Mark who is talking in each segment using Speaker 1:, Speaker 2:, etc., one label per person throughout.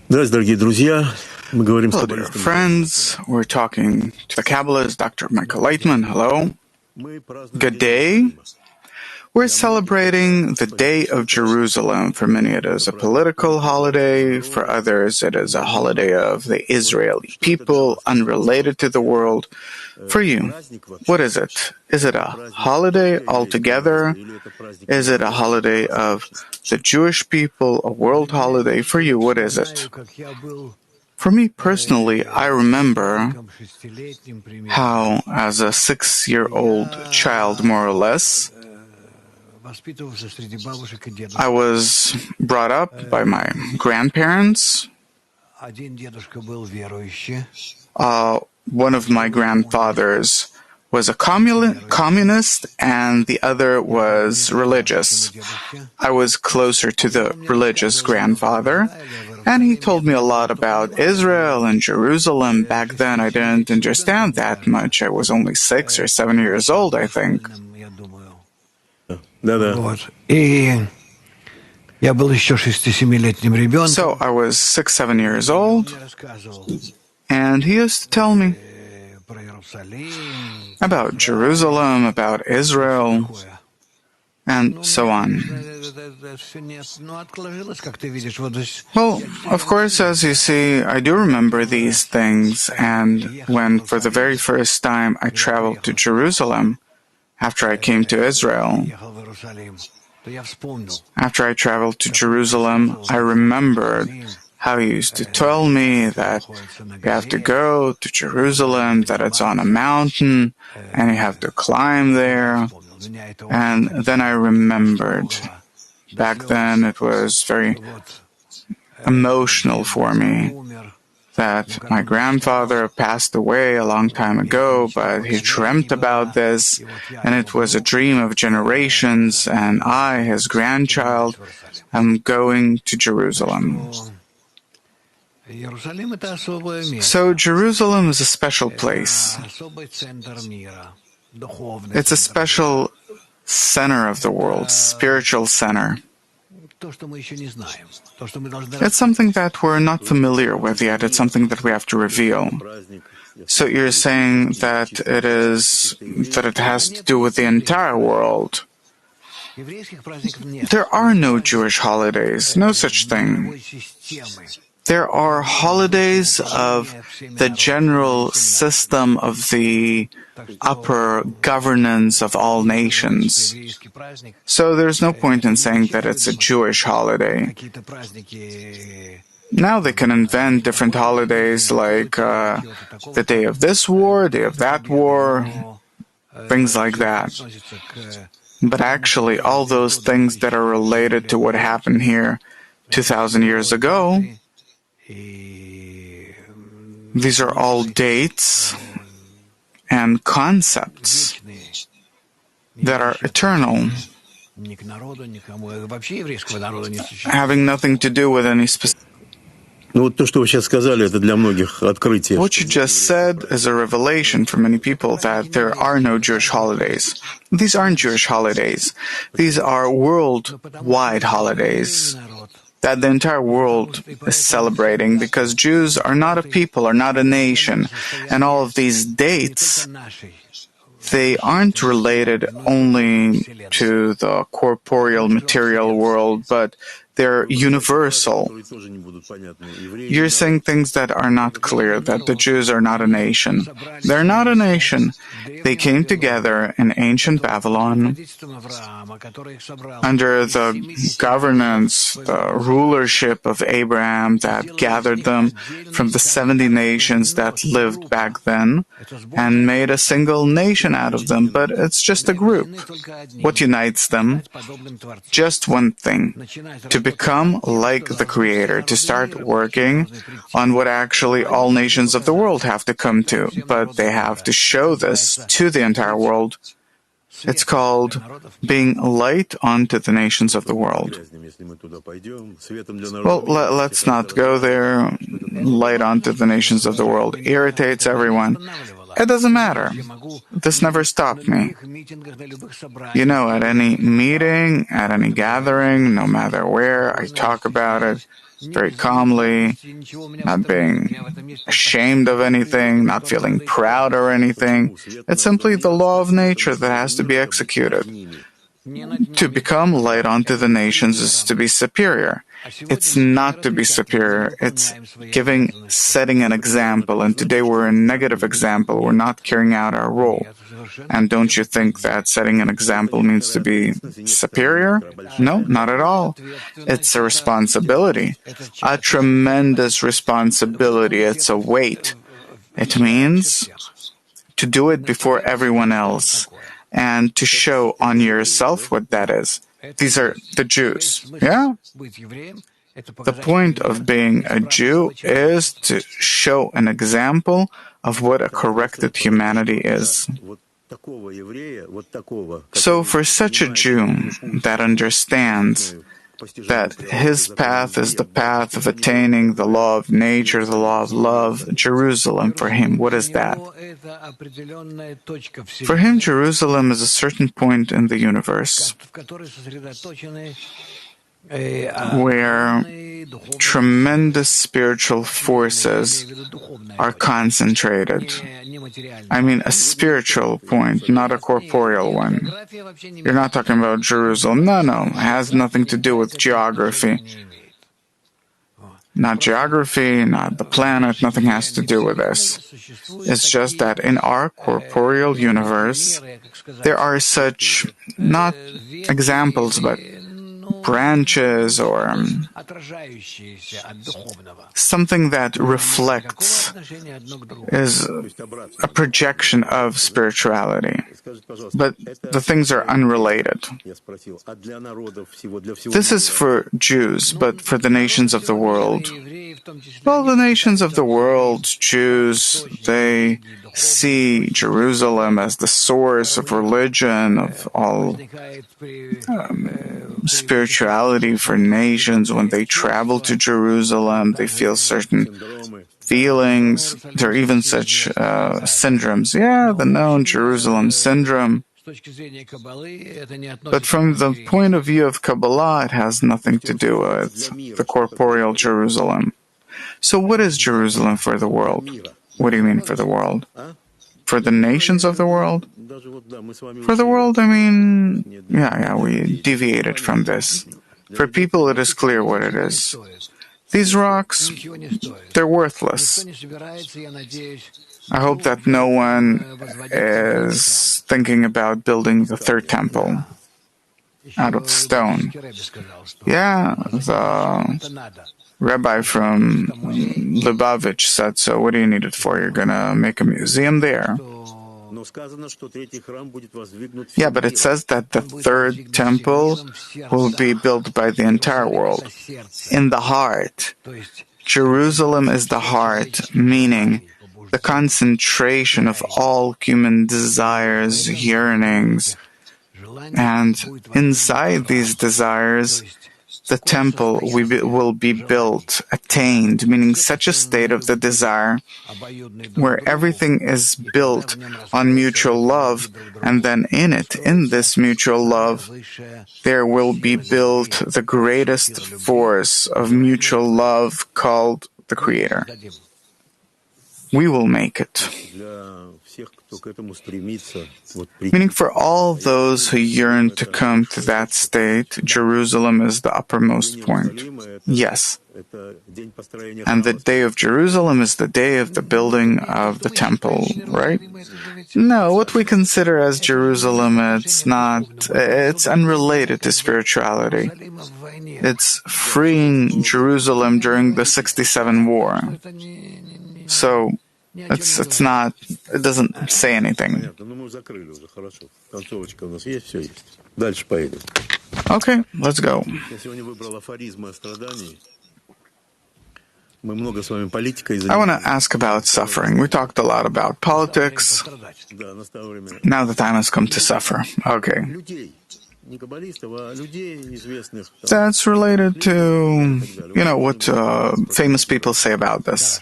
Speaker 1: Hello, dear friends. We're talking to the Kabbalist, Dr. Michael Laitman. Hello. Good day. We're celebrating the Day of Jerusalem. For many, it is a political holiday. For others, it is a holiday of the Israeli people, unrelated to the world. For you, what is it? Is it a holiday altogether? Is it a holiday of the Jewish people, a world holiday? For you, what is it? For me personally, I remember how, as a 6-year-old child, more or less, I was brought up by my grandparents. One of my grandfathers was a communist and the other was religious. I was closer to the religious grandfather, and he told me a lot about Israel and Jerusalem. Back then, I didn't understand that much. I was only 6 or 7 years old, I think. So I was 6-7 years old, and he used to tell me about Jerusalem, about Israel, and so on. Well, of course, as you see, I do remember these things, and when for the very first time I traveled to Jerusalem, after I came to Israel, after I traveled to Jerusalem, I remembered how he used to tell me that you have to go to Jerusalem, that it's on a mountain, and you have to climb there. And then I remembered, back then it was very emotional for me, that my grandfather passed away a long time ago, but he dreamt about this, and it was a dream of generations, and I, his grandchild, am going to Jerusalem. So Jerusalem is a special place. It's a special center of the world, spiritual center. It's something that we're not familiar with yet. It's something that we have to reveal. So you're saying that it has to do with the entire world. There are no Jewish holidays, no such thing. There are holidays of the general system of the upper governance of all nations. So there's no point in saying that it's a Jewish holiday. Now they can invent different holidays like the day of this war, day of that war, things like that. But actually, all those things that are related to what happened here 2,000 years ago, these are all dates and concepts that are eternal, having nothing to do with any specific. What you just said is a revelation for many people, that there are no Jewish holidays. These aren't Jewish holidays. These are worldwide holidays that the entire world is celebrating, because Jews are not a people, are not a nation. And all of these dates, they aren't related only to the corporeal, material world, but they're universal. You're saying things that are not clear, that the Jews are not a nation. They're not a nation. They came together in ancient Babylon under the governance, the rulership of Abraham, that gathered them from the 70 nations that lived back then and made a single nation out of them. But it's just a group. What unites them? Just one thing: to become like the Creator, to start working on what actually all nations of the world have to come to. But they have to show this to the entire world. It's called being light onto the nations of the world. Well, let's not go there. Light onto the nations of the world irritates everyone. It doesn't matter. This never stopped me. You know, at any meeting, at any gathering, no matter where, I talk about it. very calmly, not being ashamed of anything, not feeling proud or anything. It's simply the law of nature that has to be executed. To become light unto the nations is to be superior. It's not to be superior. It's setting an example. And today we're a negative example. We're not carrying out our role. And don't you think that setting an example means to be superior? No, not at all. It's a responsibility, a tremendous responsibility. It's a weight. It means to do it before everyone else and to show on yourself what that is. These are the Jews. Yeah? The point of being a Jew is to show an example of what a corrected humanity is. So for such a Jew that understands that his path is the path of attaining the law of nature, the law of love, Jerusalem for him, what is that? For him, Jerusalem is a certain point in the universe where tremendous spiritual forces are concentrated. I mean a spiritual point, not a corporeal one. You're not talking about Jerusalem. No, it has nothing to do with geography. Not geography, not the planet, nothing has to do with this. It's just that in our corporeal universe, there are such, not examples, but branches or something that reflects, is a projection of spirituality. But the things are unrelated. This is for Jews, but for the nations of the world. Well, the nations of the world, Jews, they see Jerusalem as the source of religion, of all spirituality for nations. When they travel to Jerusalem, they feel certain feelings. There are even such syndromes. Yeah, the known Jerusalem syndrome. But from the point of view of Kabbalah, it has nothing to do with the corporeal Jerusalem. So what is Jerusalem for the world? What do you mean for the world? For the nations of the world? For the world, I mean, we deviated from this. For people, it is clear what it is. These rocks, they're worthless. I hope that no one is thinking about building the third temple out of stone. Yeah, the rabbi from Lubavitch said so. What do you need it for? You're going to make a museum there. Yeah, but it says that the third temple will be built by the entire world. In the heart. Jerusalem is the heart, meaning the concentration of all human desires, yearnings. And inside these desires, the temple will be built, attained, meaning such a state of the desire where everything is built on mutual love, and then in this mutual love, there will be built the greatest force of mutual love called the Creator. We will make it. Meaning for all those who yearn to come to that state, Jerusalem is the uppermost point. Yes. And the day of Jerusalem is the day of the building of the temple, right? No, what we consider as Jerusalem, it's unrelated to spirituality. It's freeing Jerusalem during the 67 war. So, it doesn't say anything. Okay, let's go. I want to ask about suffering. We talked a lot about politics. Now the time has come to suffer. Okay. That's related to, what famous people say about this.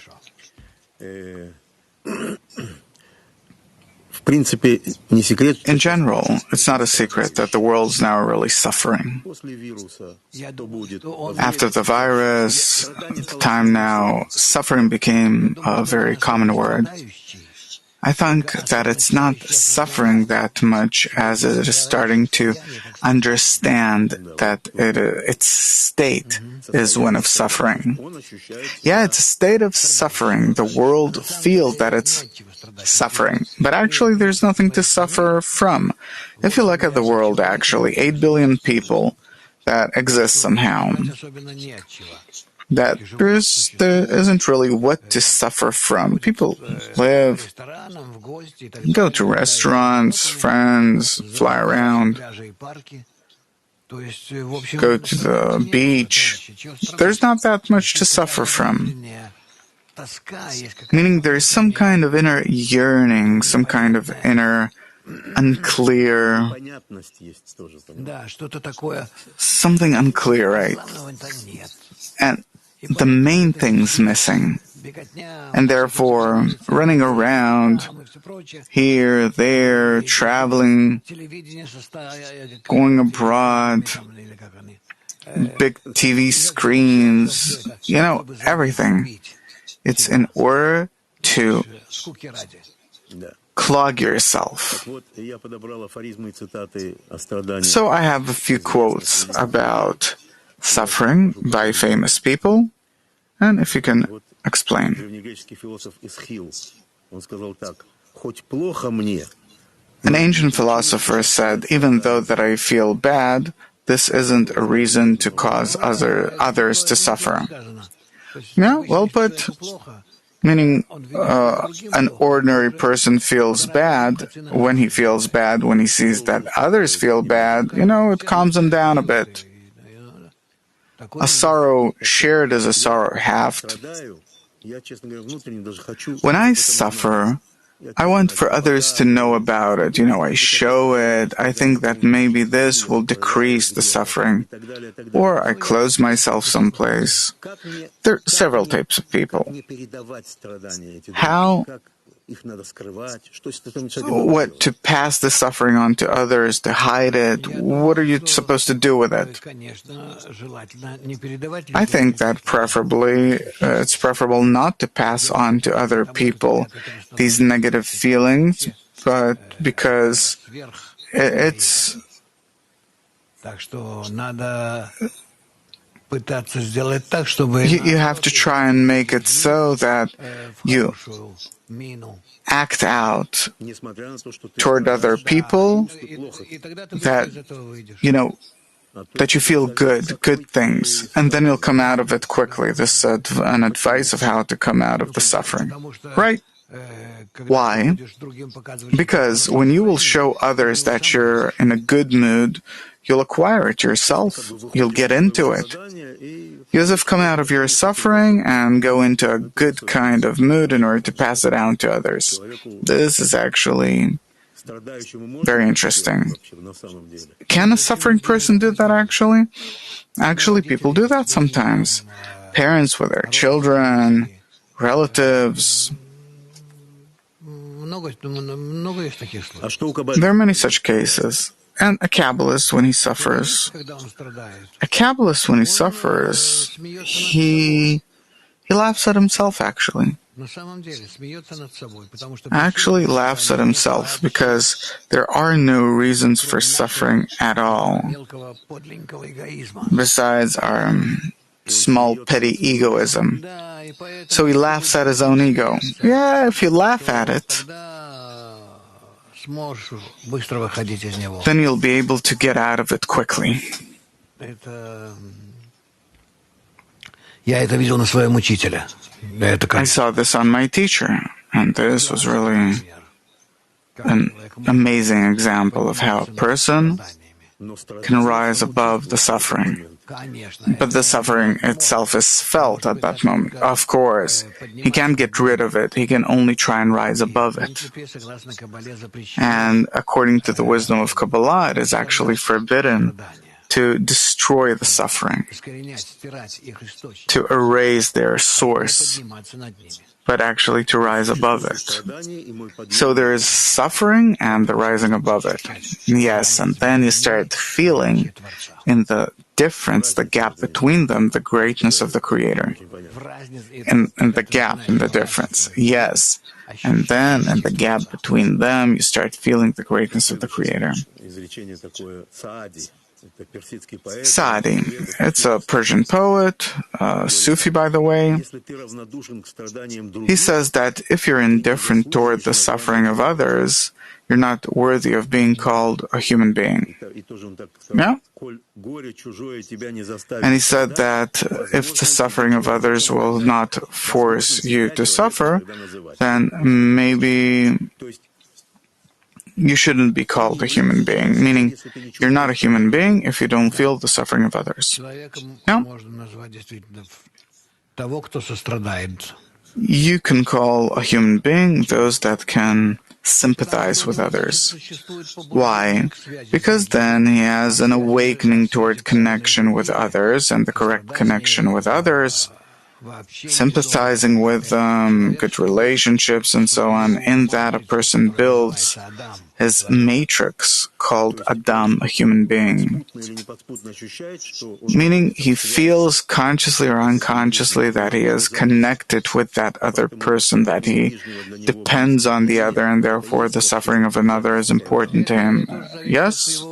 Speaker 1: In general, it's not a secret that the world's now really suffering. After the virus, at the time now, suffering became a very common word. I think that it's not suffering that much as it is starting to understand that its state is one of suffering. Yeah, it's a state of suffering. The world feels that it's suffering, but actually there's nothing to suffer from. If you look at the world, actually, 8 billion people that exist somehow, that there isn't really what to suffer from. People live, go to restaurants, friends, fly around, go to the beach. There's not that much to suffer from. Meaning there's some kind of inner yearning, some kind of inner unclear, something unclear, right? And the main thing's missing. And therefore, running around here, there, traveling, going abroad, big TV screens, everything. It's in order to clog yourself. So I have a few quotes about suffering by famous people, and if you can explain. An ancient philosopher said, even though that I feel bad, this isn't a reason to cause others to suffer. Yeah, well put. Meaning, an ordinary person feels bad. When he feels bad, when he sees that others feel bad, it calms him down a bit. A sorrow shared is a sorrow halved. When I suffer, I want for others to know about it. I show it. I think that maybe this will decrease the suffering. Or I close myself someplace. There are several types of people. How? What, to pass the suffering on to others, to hide it? What are you supposed to do with it? I think that preferably, it's preferable not to pass on to other people these negative feelings, but because it's... You have to try and make it so that you act out toward other people, that you feel good things, and then you'll come out of it quickly. This is an advice of how to come out of the suffering. Right? Why? Because when you will show others that you're in a good mood, you'll acquire it yourself. You'll get into it. You'll come out of your suffering and go into a good kind of mood in order to pass it on to others. This is actually very interesting. Can a suffering person do that actually? Actually, people do that sometimes. Parents with their children, relatives. There are many such cases. And a Kabbalist, when he suffers, he laughs at himself, actually. Actually laughs at himself, because there are no reasons for suffering at all, besides our small, petty egoism. So he laughs at his own ego. Yeah, if you laugh at it, then you'll be able to get out of it quickly. I saw this on my teacher, and this was really an amazing example of how a person can rise above the suffering. But the suffering itself is felt at that moment. Of course, he can't get rid of it. He can only try and rise above it. And according to the wisdom of Kabbalah, it is actually forbidden to destroy the suffering, to erase their source, but actually to rise above it. So there is suffering and the rising above it. Yes, and then you start feeling in the difference, the gap between them, the greatness of the Creator. And the gap in the difference. Yes. And then in the gap between them, you start feeling the greatness of the Creator. Saadi, it's a Persian poet, Sufi by the way. He says that if you're indifferent toward the suffering of others, you're not worthy of being called a human being. Yeah? And he said that if the suffering of others will not force you to suffer, then maybe you shouldn't be called a human being, meaning you're not a human being if you don't feel the suffering of others. Yeah? You can call a human being those that can sympathize with others. Why? Because then he has an awakening toward connection with others, and the correct connection with others, sympathizing with them, good relationships, and so on. In that, a person builds his matrix called Adam, a human being. Meaning he feels consciously or unconsciously that he is connected with that other person, that he depends on the other, and therefore the suffering of another is important to him. Yes?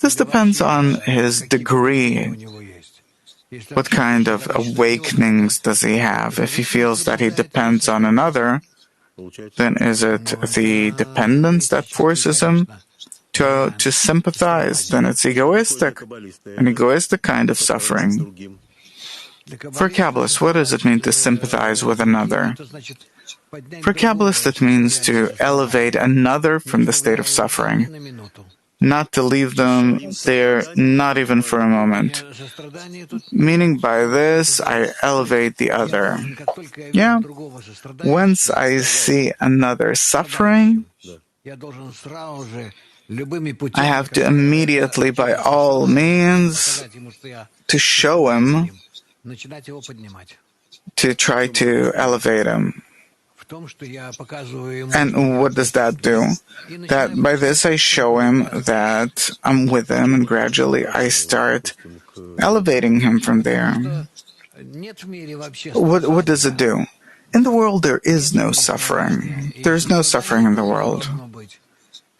Speaker 1: This depends on his degree. What kind of awakenings does he have? If he feels that he depends on another, then is it the dependence that forces him to sympathize? Then it's egoistic, an egoistic kind of suffering. For Kabbalists, what does it mean to sympathize with another? For Kabbalists, it means to elevate another from the state of suffering, not to leave them there, not even for a moment. Meaning by this, I elevate the other. Yeah. Once I see another suffering, I have to immediately, by all means, to show him, to try to elevate him. And what does that do? That by this I show him that I'm with him, and gradually I start elevating him from there. What does it do? In the world there is no suffering. There is no suffering in the world.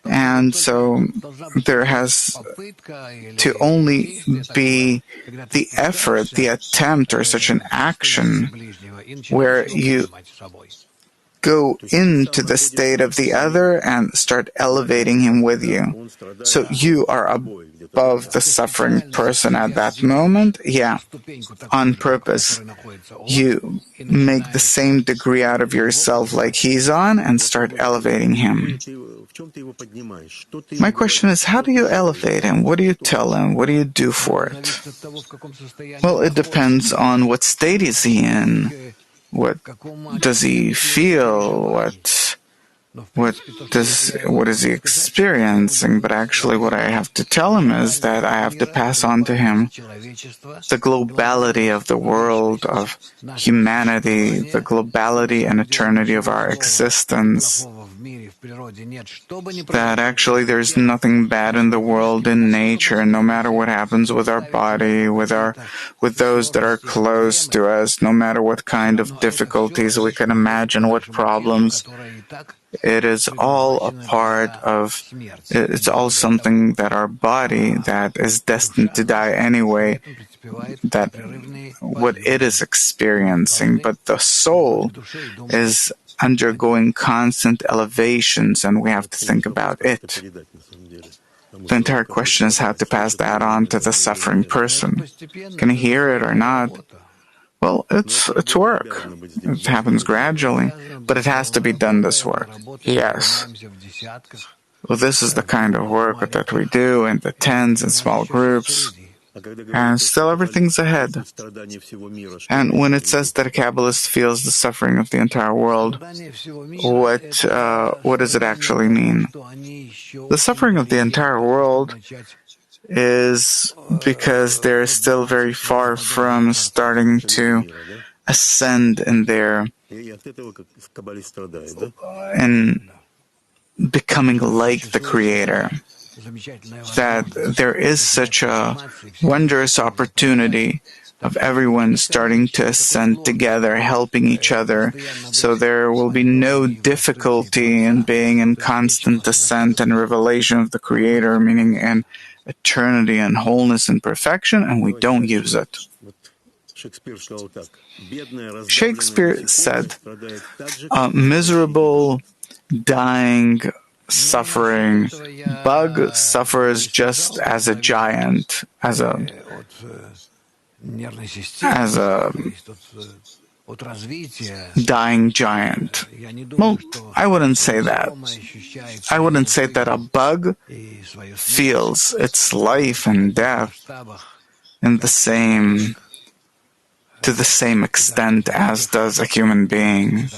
Speaker 1: And so there has to only be the effort, the attempt, or such an action where you go into the state of the other and start elevating him with you. So you are above the suffering person at that moment, yeah, on purpose. You make the same degree out of yourself like he's on and start elevating him. My question is, how do you elevate him? What do you tell him? What do you do for it? Well, it depends on what state is he in. What does he feel? What is he experiencing? But actually what I have to tell him is that I have to pass on to him the globality of the world, of humanity, the globality and eternity of our existence. That actually there's nothing bad in the world, in nature, no matter what happens with our body, with those that are close to us, no matter what kind of difficulties we can imagine, what problems. It is all a part of, it's all something that our body that is destined to die anyway, that what it is experiencing, but the soul is undergoing constant elevations, and we have to think about it. The entire question is how to pass that on to the suffering person. Can he hear it or not? Well, it's work. It happens gradually, but it has to be done, this work. Yes. Well, this is the kind of work that we do in the tens and small groups. And still everything's ahead. And when it says that a Kabbalist feels the suffering of the entire world, what does it actually mean? The suffering of the entire world is because they're still very far from starting to ascend in their in becoming like the Creator. That there is such a wondrous opportunity of everyone starting to ascend together, helping each other, so there will be no difficulty in being in constant ascent and revelation of the Creator, meaning in eternity and wholeness and perfection, and we don't use it. Shakespeare said, a miserable, dying, suffering bug suffers just as a giant, as a dying giant. Well, I wouldn't say that. I wouldn't say that a bug feels its life and death in to the same extent as does a human being.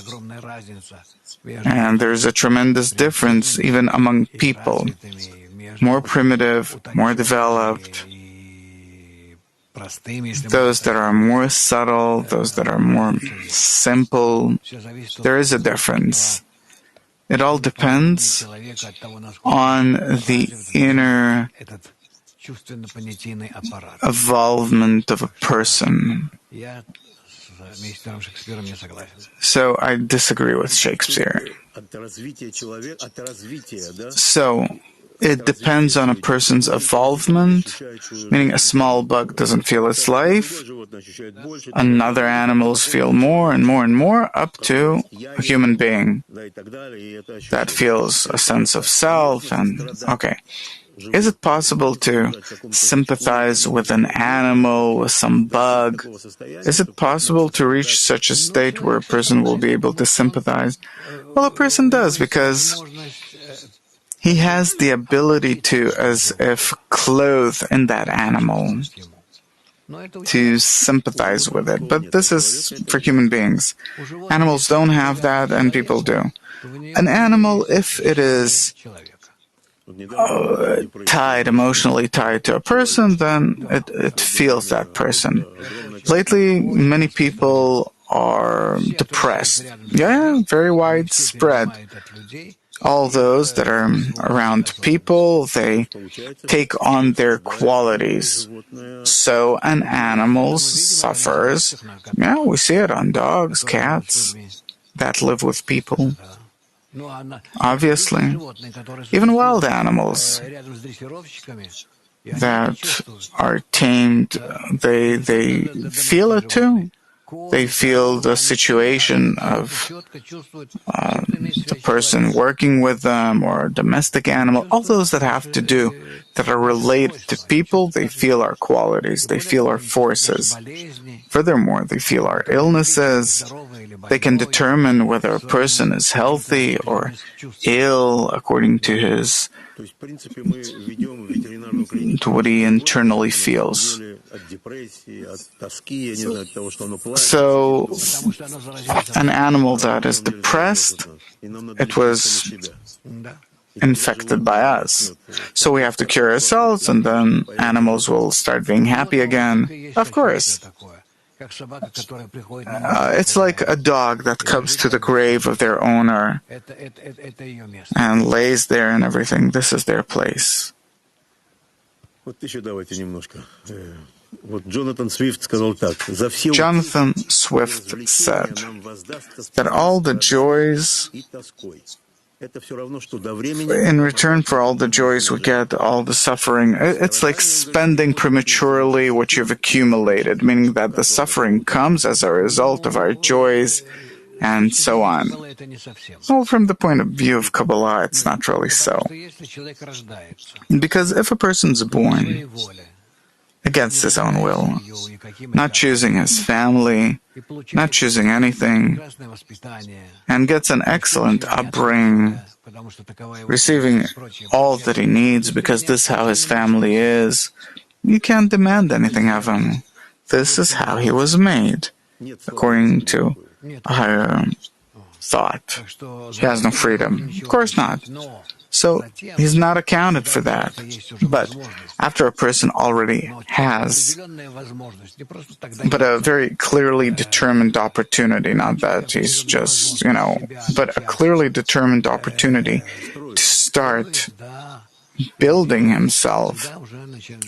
Speaker 1: And there's a tremendous difference even among people. More primitive, more developed, those that are more subtle, those that are more simple, there is a difference. It all depends on the inner evolvement of a person. So I disagree with Shakespeare. So it depends on a person's evolvement, meaning a small bug doesn't feel its life, another animals feel more and more and more, up to a human being that feels a sense of self. And okay, is it possible to sympathize with an animal, with some bug? Is it possible to reach such a state where a person will be able to sympathize? Well, a person does, because he has the ability to, as if clothe in that animal, to sympathize with it. But this is for human beings. Animals don't have that, and people do. An animal, if it is emotionally tied to a person, then it feels that person. Lately, many people are depressed. Yeah, very widespread. All those that are around people, they take on their qualities. So an animal suffers. Yeah, we see it on dogs, cats that live with people. Obviously, even wild animals that are tamed, they feel it too. They feel the situation of the person working with them, or a domestic animal. All those that have to do, that are related to people, they feel our qualities, they feel our forces. Furthermore, they feel our illnesses. They can determine whether a person is healthy or ill according to what he internally feels. So, an animal that is depressed, it was infected by us. So we have to cure ourselves, and then animals will start being happy again. Of course. It's like a dog that comes to the grave of their owner and lays there and everything. This is their place. Jonathan Swift said that all the joys, in return for all the joys we get, all the suffering, it's like spending prematurely what you've accumulated, meaning that the suffering comes as a result of our joys, and so on. Well, from the point of view of Kabbalah, it's not really so. Because if a person's born against his own will, not choosing his family, not choosing anything, and gets an excellent upbringing, receiving all that he needs because this is how his family is, you can't demand anything of him. This is how he was made, according to a higher thought. He has no freedom. Of course not. So he's not accounted for that. But after a person already has a very clearly determined opportunity, not that he's just, but a clearly determined opportunity to start building himself,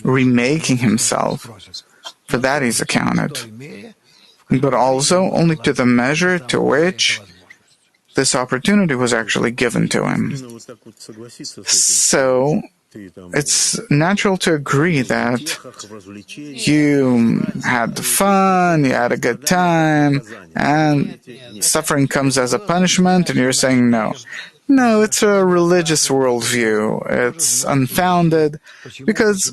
Speaker 1: remaking himself, for that he's accounted. But also only to the measure to which this opportunity was actually given to him. So it's natural to agree that you had fun, you had a good time, and suffering comes as a punishment, and you're saying no. No, it's a religious worldview. It's unfounded, because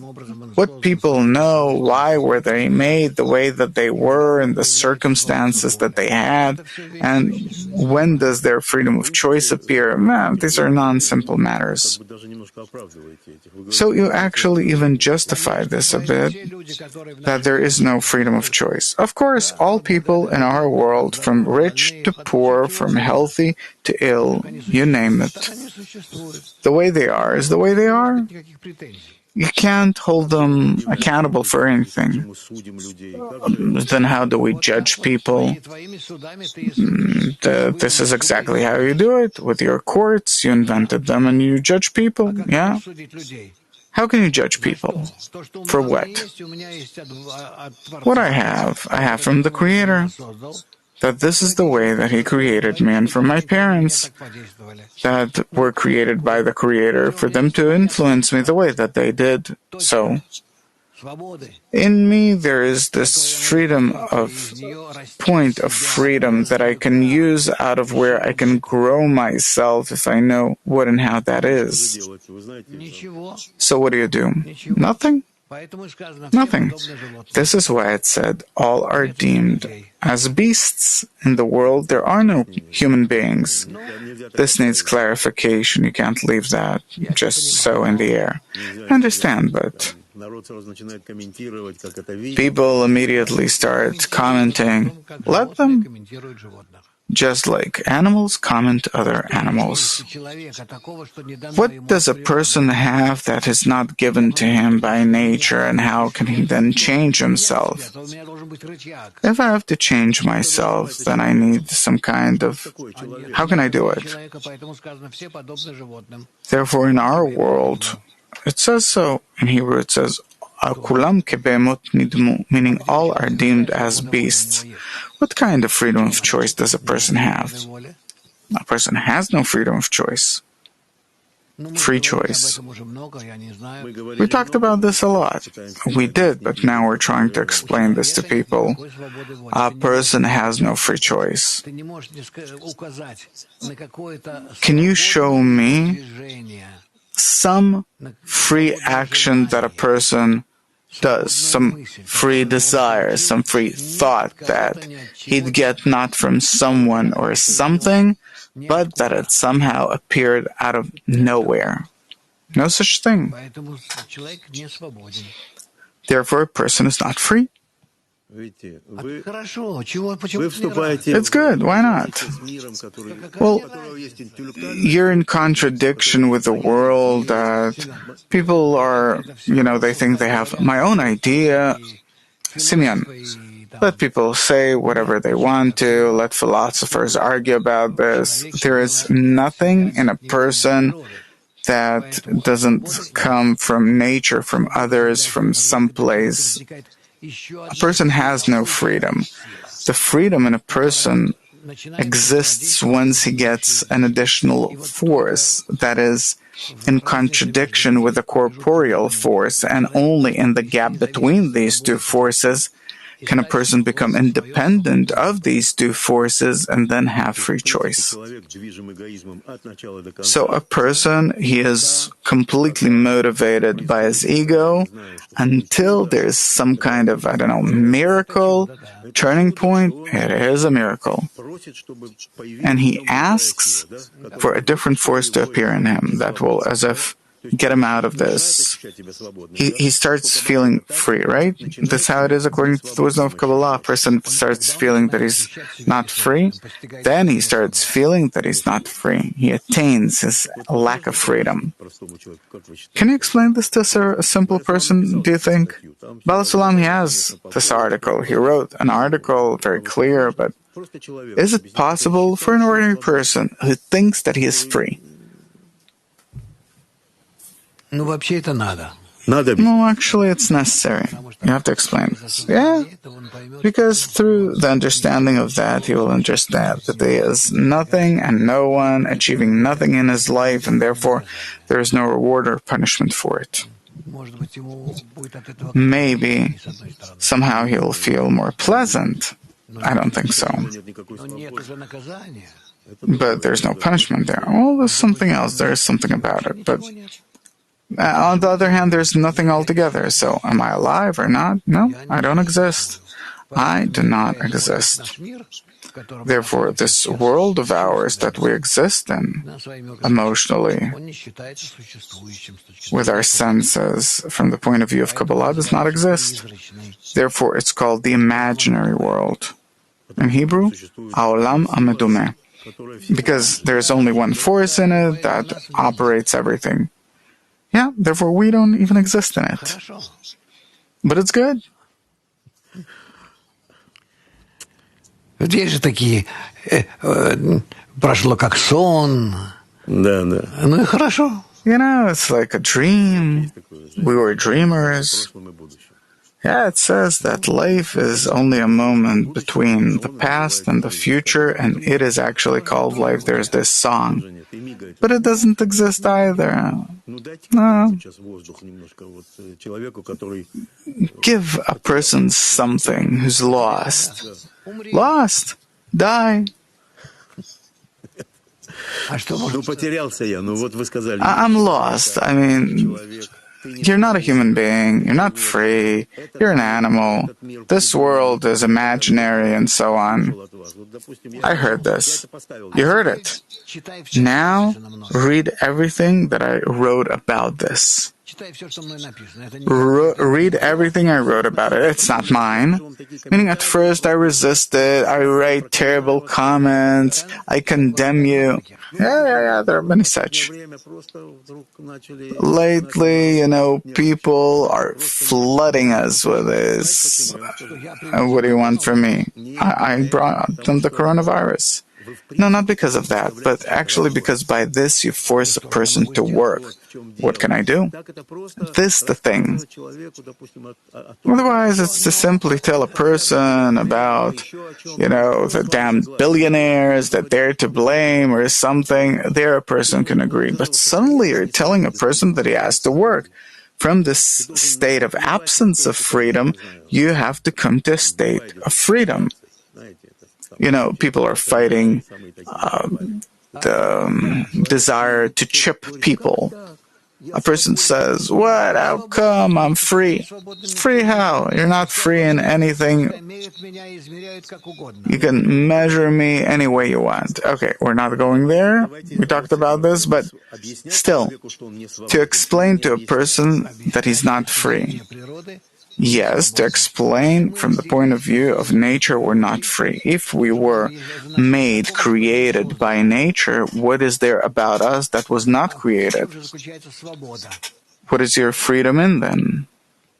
Speaker 1: what people know, why were they made the way that they were, and the circumstances that they had, and when does their freedom of choice appear? These are non-simple matters. So you actually even justify this a bit, that there is no freedom of choice. Of course, all people in our world, from rich to poor, from healthy to ill, you name it, the way they are is the way they are. You can't hold them accountable for anything. Then how do we judge people? This is exactly how you do it. With your courts, you invented them and you judge people, yeah? How can you judge people? For what? What I have from the Creator. That this is the way that He created me, and from my parents that were created by the Creator, for them to influence me the way that they did. So, in me there is this point of freedom that I can use out of where I can grow myself if I know what and how that is. So what do? Nothing? Nothing. This is why it said, all are deemed as beasts. In the world, there are no human beings. This needs clarification. You can't leave that just so in the air. I understand, but people immediately start commenting. Let them. Just like animals comment other animals. What does a person have that is not given to him by nature, and how can he then change himself? If I have to change myself, then I need some kind of... How can I do it? Therefore, in our world, it says so. In Hebrew, it says, Kulam kebemot nidmu, meaning all are deemed as beasts. What kind of freedom of choice does a person have? A person has no freedom of choice. Free choice. We talked about this a lot. We did, but now we're trying to explain this to people. A person has no free choice. Can you show me some free action that a person does, some free desire, some free thought that he'd get not from someone or something, but that it somehow appeared out of nowhere? No such thing. Therefore, a person is not free. It's good. Why not? Well, you're in contradiction with the world that people are, they think they have my own idea. Simeon, let people say whatever they want to. Let philosophers argue about this. There is nothing in a person that doesn't come from nature, from others, from someplace. A person has no freedom. The freedom in a person exists once he gets an additional force that is in contradiction with the corporeal force, and only in the gap between these two forces can a person become independent of these two forces and then have free choice. So a person, he is completely motivated by his ego until there's some kind of, miracle, turning point. It is a miracle. And he asks for a different force to appear in him that will, as if get him out of this, he starts feeling free, right? That's how it is according to the wisdom of Kabbalah. A person starts feeling that he's not free, then he starts feeling that he's not free. He attains his lack of freedom. Can you explain this to a simple person, do you think? Baal Sulam, he has this article. He wrote an article, very clear, but is it possible for an ordinary person who thinks that he is free? No, actually, it's necessary. You have to explain this. Yeah, because through the understanding of that, he will understand that there is nothing and no one achieving nothing in his life, and therefore there is no reward or punishment for it. Maybe somehow he will feel more pleasant. I don't think so. But there's no punishment there. Well, there's something else. There is something about it. But on the other hand, there's nothing altogether. So am I alive or not? No, I don't exist. I do not exist. Therefore, this world of ours that we exist in, emotionally, with our senses, from the point of view of Kabbalah, does not exist. Therefore, it's called the imaginary world. In Hebrew, Ha'olam Amedumeh, because there's only one force in it that operates everything. Yeah, therefore we don't even exist in it. But it's good.
Speaker 2: Есть же такие, прошло как сон.
Speaker 3: Да.
Speaker 2: Ну и хорошо.
Speaker 1: You know, it's like a dream. We were dreamers. Yeah, it says that life is only a moment between the past and the future, and it is actually called life. There's this song. But it doesn't exist either. No. Give a person something who's lost. Lost. Die. I'm lost. I mean, you're not a human being. You're not free. You're an animal. This world is imaginary and so on. I heard this. You heard it. Now, read everything that I wrote about this. Read everything I wrote about it. It's not mine. Meaning, at first I resisted. I write terrible comments. I condemn you. Yeah, there are many such. Lately, people are flooding us with this. What do you want from me? I brought them the coronavirus. No, not because of that, but actually because by this you force a person to work. What can I do? This the thing. Otherwise, it's to simply tell a person about, the damn billionaires, that they're to blame or something. There a person can agree. But suddenly you're telling a person that he has to work. From this state of absence of freedom, you have to come to a state of freedom. People are fighting the desire to chip people. A person says, what? How come I'm free? Free how? You're not free in anything. You can measure me any way you want. Okay, we're not going there. We talked about this, but still, to explain to a person that he's not free. Yes, to explain from the point of view of nature, we're not free. If we were created by nature, what is there about us that was not created? What is your freedom in then?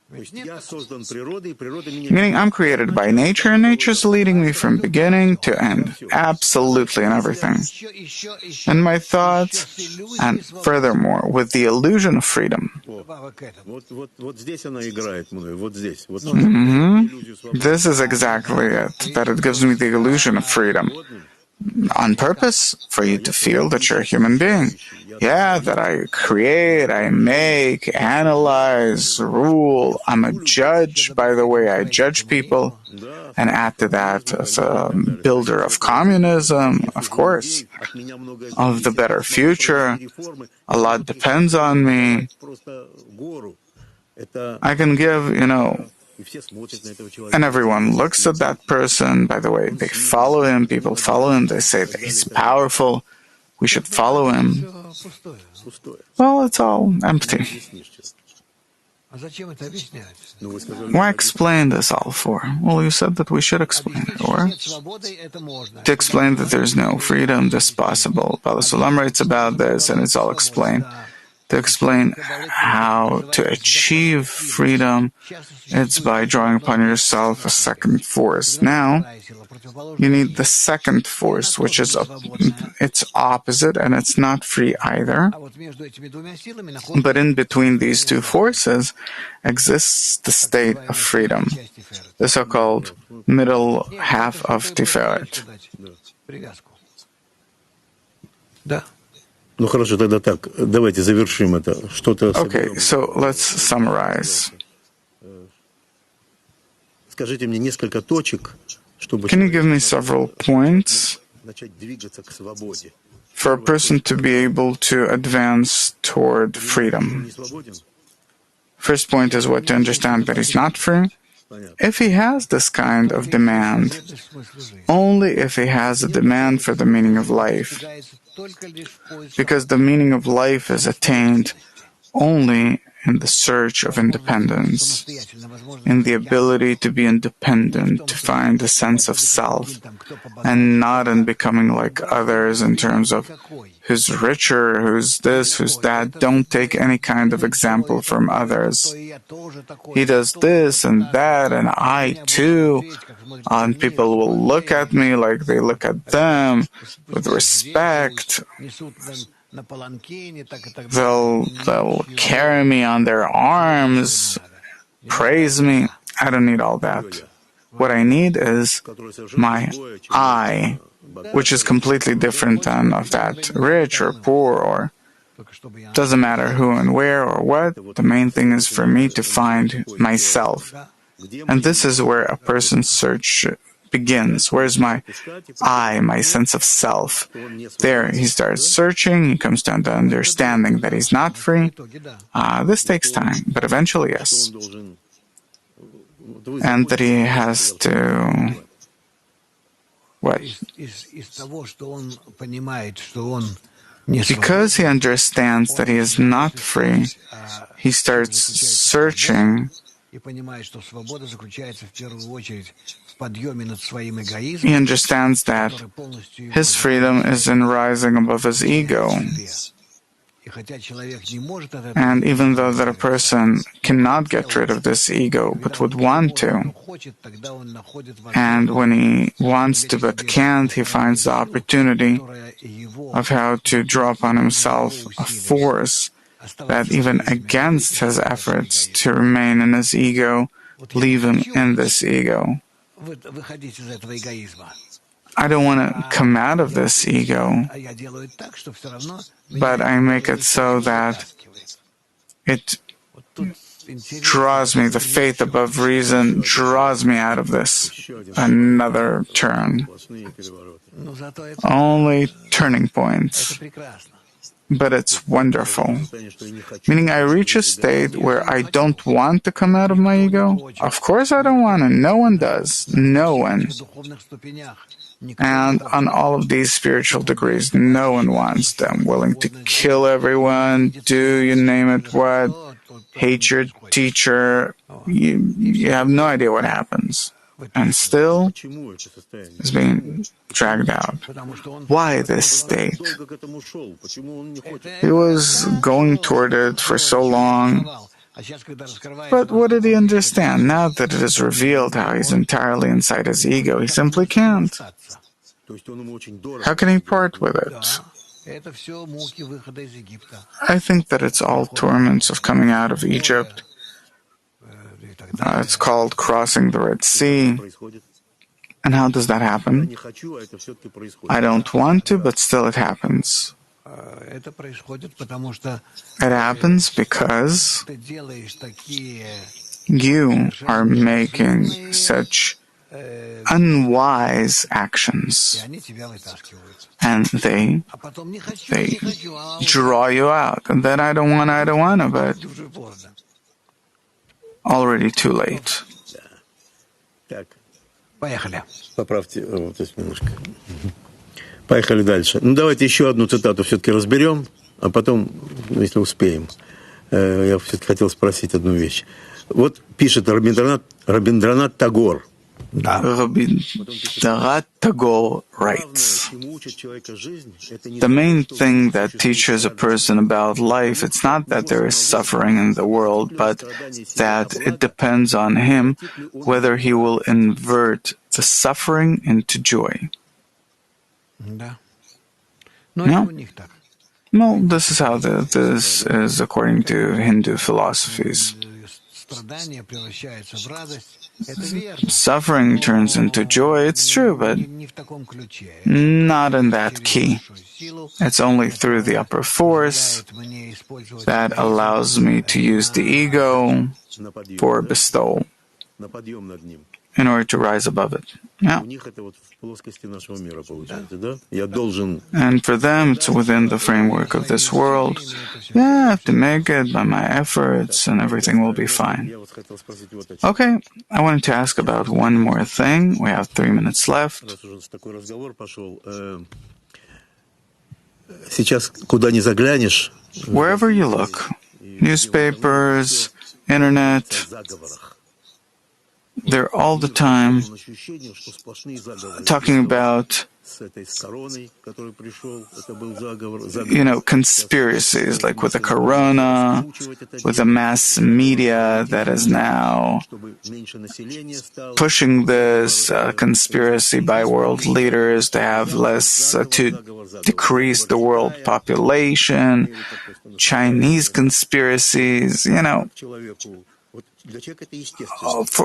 Speaker 1: Meaning, I'm created by nature, and nature's leading me from beginning to end, absolutely in everything. And my thoughts, and furthermore, with the illusion of freedom. This is exactly it, that it gives me the illusion of freedom. On purpose, for you to feel that you're a human being. Yeah, that I create, I make, analyze, rule. I'm a judge, by the way, I judge people. And add to that, as a builder of communism, of course, of the better future. A lot depends on me. I can give, and everyone looks at that person. By the way, they follow him, people follow him, they say that he's powerful, we should follow him. Well, it's all empty. Why explain this all for? Well, you said that we should explain it, or to explain that there's no freedom, this possible. Bala Sulam writes about this, and it's all explained. To explain how to achieve freedom, it's by drawing upon yourself a second force. Now, you need the second force, which is its opposite, and it's not free either. But in between these two forces exists the state of freedom, the so-called middle half of Tiferet. Okay, so let's summarize. Can you give me several points for a person to be able to advance toward freedom? First point is what? To understand that he's not free. If he has this kind of demand, only if he has a demand for the meaning of life, because the meaning of life is attained only in the search of independence, in the ability to be independent, to find a sense of self, and not in becoming like others in terms of who's richer, who's this, who's that. Don't take any kind of example from others. He does this and that, and I too. And people will look at me like they look at them with respect. They'll carry me on their arms, praise me. I don't need all that. What I need is my I, which is completely different than of that rich or poor, or doesn't matter who and where or what. The main thing is for me to find myself. And this is where a person's search begins. Where's my I, my sense of self? There, he starts searching, he comes down to understanding that he's not free. This takes time, but eventually, yes. And that he has to... What? Because he understands that he is not free, he starts searching. He understands that his freedom is in rising above his ego. And even though that a person cannot get rid of this ego, but would want to, and when he wants to but can't, he finds the opportunity of how to draw upon himself a force that even against his efforts to remain in his ego, leave him in this ego. I don't want to come out of this ego, but I make it so that it draws me, the faith above reason draws me out of this. Another turn. Only turning points. But it's wonderful. Meaning I reach a state where I don't want to come out of my ego. Of course I don't want to. No one does. No one. And on all of these spiritual degrees, no one wants them. Willing to kill everyone, do you name it what, hate your teacher. You have no idea what happens. And still is being dragged out. Why this state? He was going toward it for so long. But what did he understand? Now that it is revealed how he's entirely inside his ego, he simply can't. How can he part with it? I think that it's all torments of coming out of Egypt. It's called crossing the Red Sea. And how does that happen? I don't want to, but still it happens. It happens because you are making such unwise actions, and they draw you out. And then I don't want to, but already too late.
Speaker 3: Поправьте вот здесь немножко. Поехали дальше. Ну, давайте еще одну цитату все-таки разберем. А потом, если успеем, я все-таки хотел спросить одну вещь. Вот пишет Рабиндранат Тагор.
Speaker 1: Rabindranath Tagore writes, the main thing that teaches a person about life, it's not that there is suffering in the world, but that it depends on him whether he will invert the suffering into joy. No? Well, this is how this is according to Hindu philosophies. Suffering turns into joy, it's true, but not in that key. It's only through the upper force that allows me to use the ego for bestowal in order to rise above it. Yeah. And for them, it's within the framework of this world. Yeah, I have to make it by my efforts and everything will be fine. Okay, I wanted to ask about one more thing. We have 3 minutes left. Wherever you look, newspapers, internet, they're all the time talking about, conspiracies, like with the corona, with the mass media that is now pushing this conspiracy by world leaders to have less, to decrease the world population, Chinese conspiracies,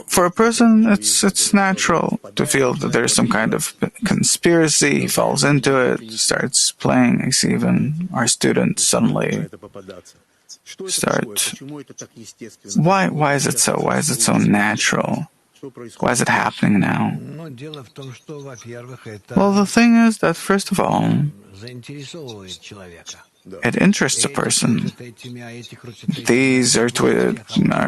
Speaker 1: For a person, it's natural to feel that there's some kind of conspiracy. He falls into it, starts playing. I see even our students suddenly start. Why is it so? Why is it so natural? Why is it happening now? Well, the thing is that, first of all, it interests a person. These are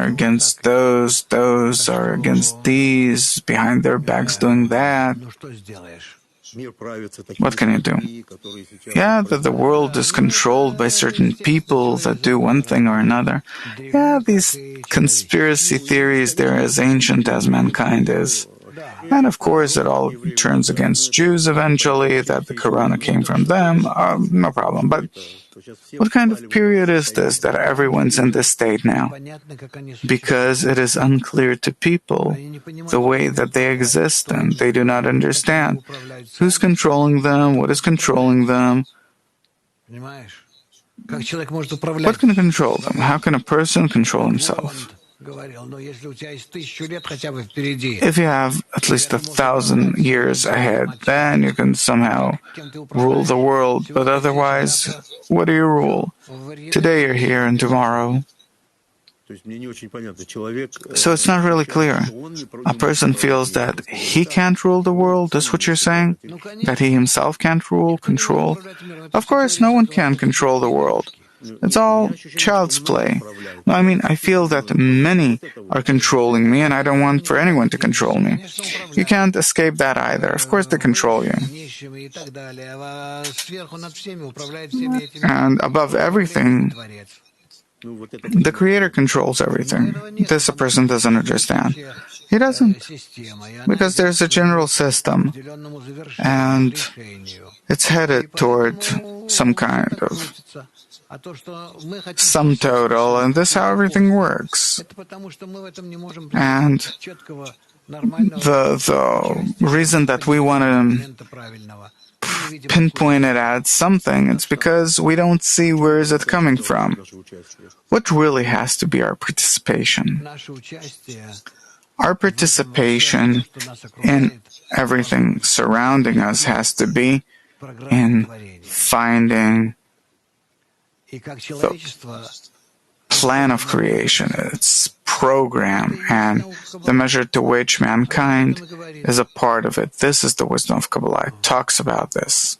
Speaker 1: against those are against these, behind their backs doing that. What can you do? Yeah, that the world is controlled by certain people that do one thing or another. Yeah, these conspiracy theories, they're as ancient as mankind is. And of course, it all turns against Jews eventually, that the corona came from them. No problem. But what kind of period is this that everyone's in this state now? Because it is unclear to people the way that they exist, and they do not understand who's controlling them, what is controlling them. What can control them? How can a person control himself? If you have at least 1,000 years ahead, then you can somehow rule the world. But otherwise, what do you rule? Today you're here and tomorrow. So it's not really clear. A person feels that he can't rule the world. That's what you're saying? That he himself can't control? Of course, no one can control the world. It's all child's play. I mean, I feel that many are controlling me, and I don't want for anyone to control me. You can't escape that either. Of course they control you. And above everything, the Creator controls everything. This a person doesn't understand. He doesn't. Because there's a general system, and it's headed toward some kind of sum total, and this is how everything works. And the reason that we want to pinpoint it at something, it's because we don't see where is it coming from. What really has to be our participation? Our participation in everything surrounding us has to be in finding the plan of creation, its program, and the measure to which mankind is a part of it. This is the wisdom of Kabbalah. It talks about this.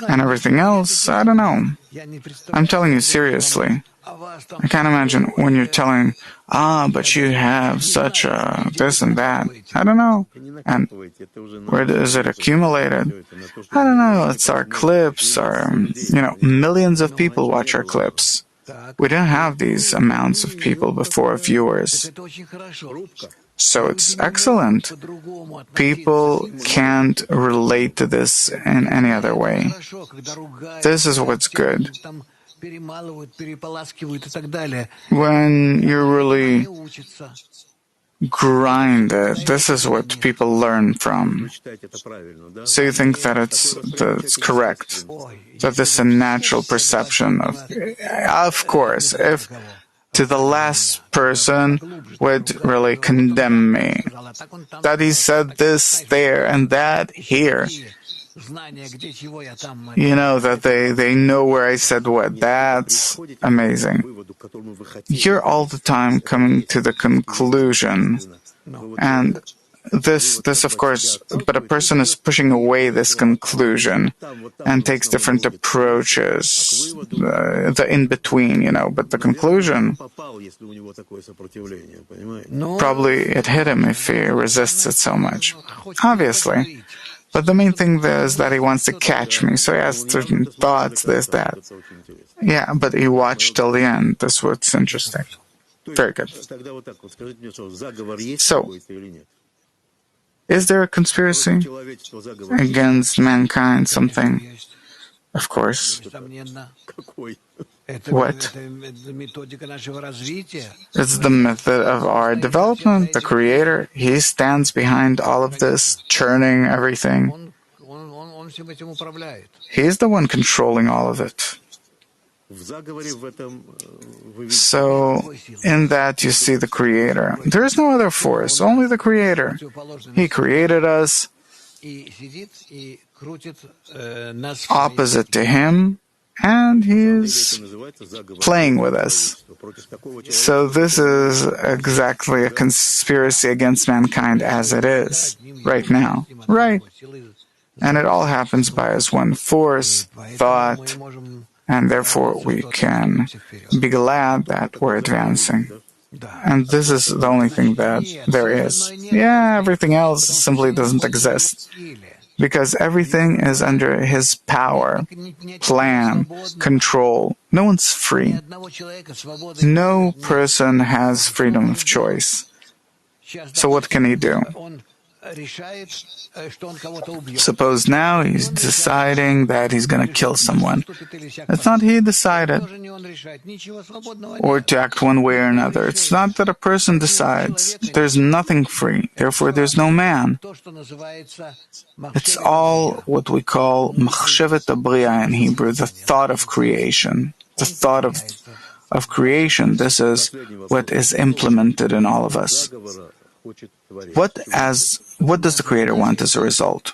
Speaker 1: And everything else, I don't know. I'm telling you seriously. I can't imagine when you're telling, but you have such a this and that. I don't know. And where is it accumulated? I don't know. It's our clips, millions of people watch our clips. We didn't have these amounts of people before, viewers. So it's excellent. People can't relate to this in any other way. This is what's good. When you really grind it, this is what people learn from. So you think that it's correct, that this is a natural perception of course, if to the last person would really condemn me, that he said this there and that here. That they know where I said what. That's amazing. You're all the time coming to the conclusion, and this of course, but a person is pushing away this conclusion and takes different approaches, the in-between, but the conclusion, probably it hit him if he resists it so much. Obviously. But the main thing there is that he wants to catch me, so he has certain thoughts, this, that. Yeah, but he watched till the end. That's what's interesting. Very good. So, is there a conspiracy against mankind, something? Of course. What? It's the method of our development. The Creator, He stands behind all of this, churning everything. He's the one controlling all of it. So, in that you see the Creator. There is no other force, only the Creator. He created us. Opposite to Him, and He is playing with us. So this is exactly a conspiracy against mankind as it is right now. Right. And it all happens by as one force, thought, and therefore we can be glad that we're advancing. And this is the only thing that there is. Yeah, everything else simply doesn't exist. Because everything is under His power, plan, control. No one's free. No person has freedom of choice. So what can he do? Suppose now he's deciding that he's going to kill someone. It's not he decided, or to act one way or another. It's not that a person decides. There's nothing free. Therefore, there's no man. It's all what we call machshevet habriya in Hebrew, the thought of creation. The thought of creation. This is what is implemented in all of us. What does the Creator want as a result?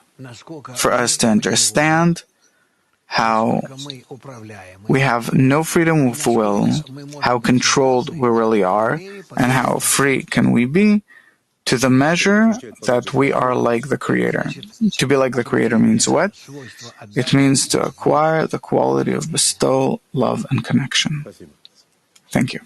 Speaker 1: For us to understand how we have no freedom of will, how controlled we really are, and how free can we be, to the measure that we are like the Creator. To be like the Creator means what? It means to acquire the quality of bestowal, love, and connection. Thank you.